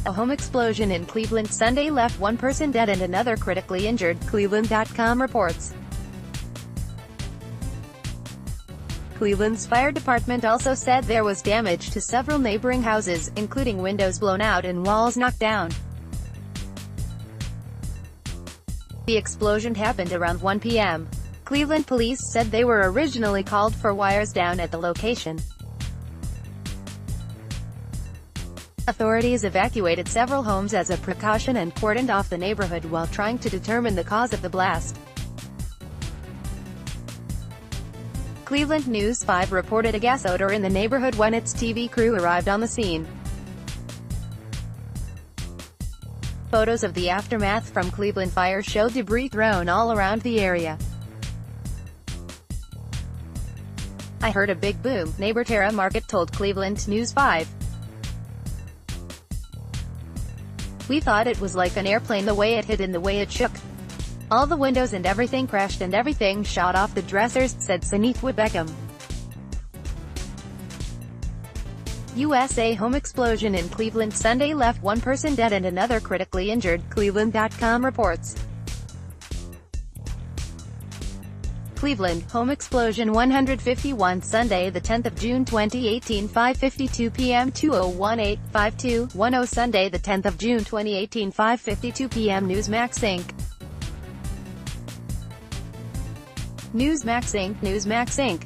A home explosion in Cleveland Sunday left one person dead and another critically injured, Cleveland.com reports. Cleveland's fire department also said there was damage to several neighboring houses, including windows blown out and walls knocked down. The explosion happened around 1 p.m. Cleveland police said they were originally called for wires down at the location. Authorities evacuated several homes as a precaution and cordoned off the neighborhood while trying to determine the cause of the blast. Cleveland News 5 reported a gas odor in the neighborhood when its TV crew arrived on the scene. Photos of the aftermath from Cleveland fire show debris thrown all around the area. "I heard a big boom," neighbor Tara Market told Cleveland News 5. "We thought it was like an airplane, the way it hit and the way it shook. All the windows and everything crashed and everything shot off the dressers," said Sanithwa Beckham. USA home explosion in Cleveland Sunday left one person dead and another critically injured, Cleveland.com reports. Cleveland, home explosion 151 Sunday the 10th of June 2018 5:52 p.m. 2018-52-10 Sunday the 10th of June 2018 5:52 p.m. Newsmax Inc. Newsmax Inc.